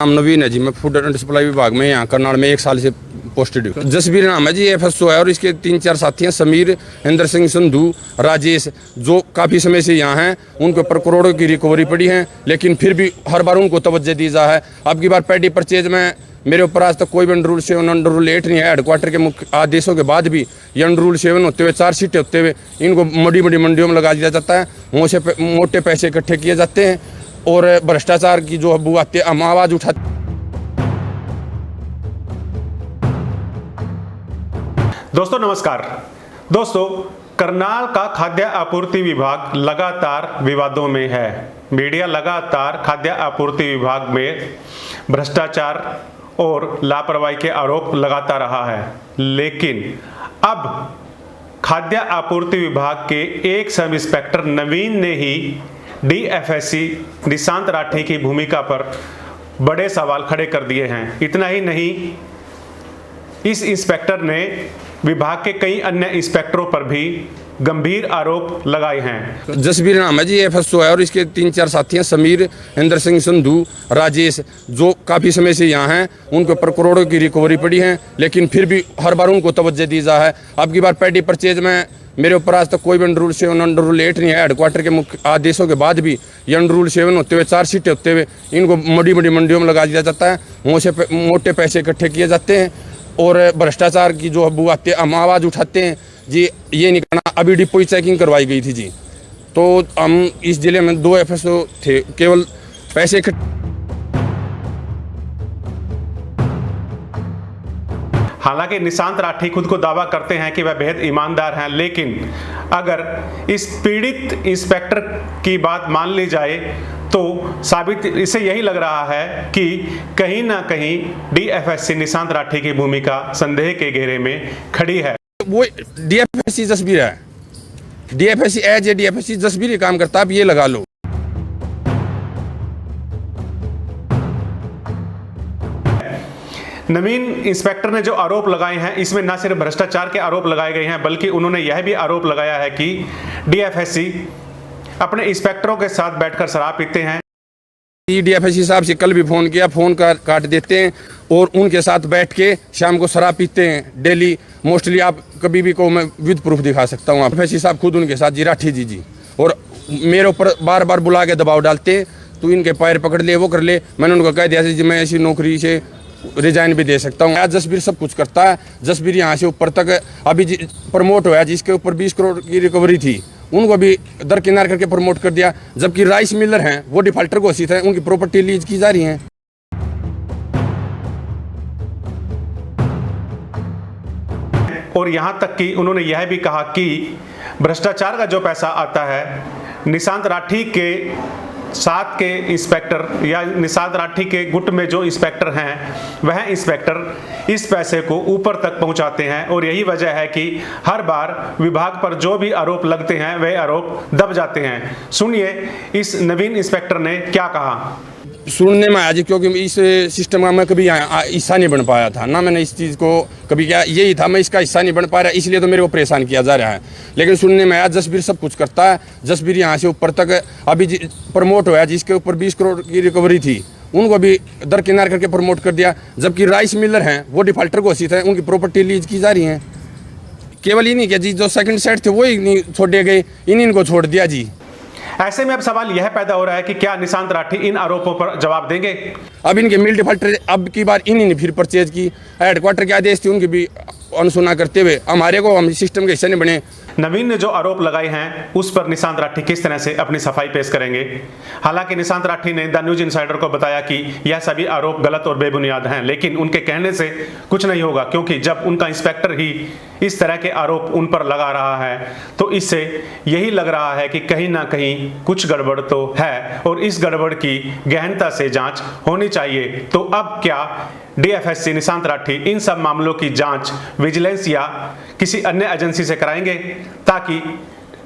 नाम नवीन है जी। मैं फूड एंड सप्लाई विभाग में यहाँ करनाल में 1 साल से पोस्टेड हूँ। जसबीर नाम है जी। FSO है और इसके 3-4 साथी हैं, समीर, इंद्र सिंह, संधू, राजेश, जो काफ़ी समय से यहाँ हैं। उनके ऊपर करोड़ों की रिकवरी पड़ी है, लेकिन फिर भी हर बार उनको तवज्जो दी जा है। अब की बार पैडी परचेज में मेरे ऊपर आज तक कोई भी अंडर रूल 7 अंडर रूल 8 नहीं है। हेडक्वार्टर के मुख्य आदेशों के बाद भी ये अंडर रूल 7 होते हुए, चार्जशीट होते हुए इनको बड़ी बड़ी मंडियों में लगा दिया जाता है। मोटे पैसे इकट्ठे किए जाते हैं और भ्रष्टाचार की जो अबू आते हम आवाज़ उठाते। दोस्तों नमस्कार। दोस्तों, करनाल का खाद्य आपूर्ति विभाग लगातार विवादों में है। मीडिया लगातार खाद्य आपूर्ति विभाग में भ्रष्टाचार और लापरवाही के आरोप लगाता रहा है, लेकिन अब खाद्य आपूर्ति विभाग के एक सब इंस्पेक्टर नवीन ने ही DFSC निशांत राठी की भूमिका पर बड़े सवाल खड़े कर दिए हैं। इतना ही नहीं, इस इंस्पेक्टर ने विभाग के कई अन्य इंस्पेक्टरों पर भी गंभीर आरोप लगाए हैं। जसबीर नाम है जी। FSO है और इसके 3-4 साथी हैं, समीर, इंद्र सिंह, संधू, राजेश, जो काफ़ी समय से यहाँ हैं। उनके ऊपर करोड़ों की रिकवरी पड़ी है, लेकिन फिर भी हर बार उनको तवज्जो दी जा है। अब की बार पैडी परचेज में मेरे ऊपर आज तक कोई भी अंडर रूल 7 अंडर रूल 8 नहीं है। हेडक्वार्टर के मुख्य आदेशों के बाद भी ये अंडर रूल 7 होते हुए, चार्जशीट होते हुए इनको बड़ी बड़ी मंडियों में लगा दिया जाता है। मोटे पैसे इकट्ठे किए जाते हैं और भ्रष्टाचार की जो अबू आते हम आवाज़ उठाते हैं जी। ये नहीं करना। अभी डिपो चेकिंग करवाई गई थी जी, तो हम इस जिले में 2 FSO थे, केवल पैसे हालांकि निशांत राठी खुद को दावा करते हैं कि वह बेहद ईमानदार हैं, लेकिन अगर इस पीड़ित इंस्पेक्टर की बात मान ली जाए तो साबित इससे यही लग रहा है कि कहीं ना कहीं DFSC निशांत राठी की भूमिका संदेह के घेरे में खड़ी है। वो DFSC जसबीर है। DFSC as a DFSC Jasbir ही काम करता है। आप ये लगा लो। नवीन इंस्पेक्टर ने जो आरोप लगाए हैं, इसमें न सिर्फ भ्रष्टाचार के आरोप लगाए गए हैं, बल्कि उन्होंने यह भी आरोप लगाया है कि DFSC अपने इंस्पेक्टरों के साथ बैठकर शराब पीते हैं। DFSC साहब से कल भी फ़ोन किया, फ़ोन काट देते हैं और उनके साथ बैठ के शाम को शराब पीते हैं डेली। मोस्टली आप कभी भी को मैं विद प्रूफ दिखा सकता हूँ। DFSC साहब खुद उनके साथ जी, राठी जी और मेरे ऊपर बार बार बुला के दबाव डालते हैं, तो इनके पैर पकड़ ले, वो कर ले। मैंने उनको कह दिया जी मैं ऐसी नौकरी से रिजाइन भी दे सकता हूँ। आज जसबीर सब कुछ करता है। जसबीर यहाँ से ऊपर तक अभी प्रमोट हुआ, जिसके ऊपर 20 करोड़ की रिकवरी थी, उनको भी दरकिनार करके प्रमोट कर दिया। जबकि राइस मिलर हैं, वो डिफाल्टर घोषित हैं, उनकी प्रॉपर्टी लीज की जा रही है। और यहां तक कि उन्होंने यह भी कहा कि भ्रष्टाचार का जो पैसा आता है, निशांत राठी के साथ के इंस्पेक्टर या निशांत राठी के गुट में जो इंस्पेक्टर हैं, वह इंस्पेक्टर इस पैसे को ऊपर तक पहुंचाते हैं। और यही वजह है कि हर बार विभाग पर जो भी आरोप लगते हैं, वह आरोप दब जाते हैं। सुनिए इस नवीन इंस्पेक्टर ने क्या कहा। सुनने में आया जी, क्योंकि इस सिस्टम का मैं कभी हिस्सा नहीं बन पाया था ना। मैंने इस चीज़ को कभी क्या, यही था मैं इसका हिस्सा नहीं बन पा रहा, इसलिए तो मेरे को परेशान किया जा रहा है। लेकिन सुनने में आया जसबीर सब कुछ करता है। जसबीर यहाँ से ऊपर तक अभी प्रमोट हुआ, जिसके ऊपर 20 करोड़ की रिकवरी थी, उनको भी दरकिनार करके प्रमोट कर दिया। जबकि राइस मिलर हैं, वो डिफाल्टर घोषित हैं, उनकी प्रॉपर्टी लीज की जा रही है। केवल ही नहीं किया जी, जो सेकंड सेट थे वो ही नहीं छोड़े गए, इनको छोड़ दिया जी। ऐसे में अब सवाल यह पैदा हो रहा है कि क्या निशांत राठी इन आरोपों पर जवाब देंगे। अब इनके मिल डिफाल्टर अब की बार इन्हीं ने फिर परचेज की। हेडक्वार्टर के आदेश थे, उनकी भी अनसुना करते हुए हमारे को हम सिस्टम के हिस्से नहीं बने। नवीन ने जो आरोप लगाए हैं, उस पर निशांत राठी किस तरह से अपनी सफाई पेश करेंगे। हालांकि निशांत राठी ने द न्यूज इनसाइडर को बताया कि यह सभी आरोप गलत और बेबुनियाद हैं, लेकिन उनके कहने से कुछ नहीं होगा, क्योंकि जब उनका इंस्पेक्टर ही इस तरह के आरोप उन पर लगा रहा है, तो इससे यही लग रहा है कि कहीं ना कहीं कुछ गड़बड़ तो है और इस गड़बड़ की गहनता से जांच होनी चाहिए। तो अब क्या DFSC निशांत राठी इन सब मामलों की जांच विजिलेंस या किसी अन्य एजेंसी से कराएंगे, ताकि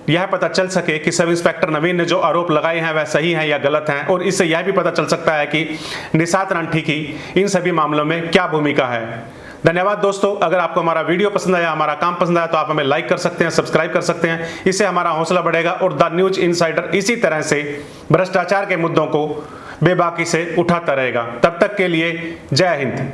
यह पता चल सके कि सब इंस्पेक्टर नवीन ने जो आरोप लगाए हैं वह सही हैं या गलत हैं। और इससे यह भी पता चल सकता है कि निशांत राठी की इन सभी मामलों में क्या भूमिका है। धन्यवाद दोस्तों। अगर आपको हमारा वीडियो पसंद आया, हमारा काम पसंद आया, तो आप हमें लाइक कर सकते हैं, सब्सक्राइब कर सकते हैं। इससे हमारा हौसला बढ़ेगा और द न्यूज इनसाइडर इसी तरह से भ्रष्टाचार के मुद्दों को बेबाकी से उठाता रहेगा। तब तक के लिए जय हिंद।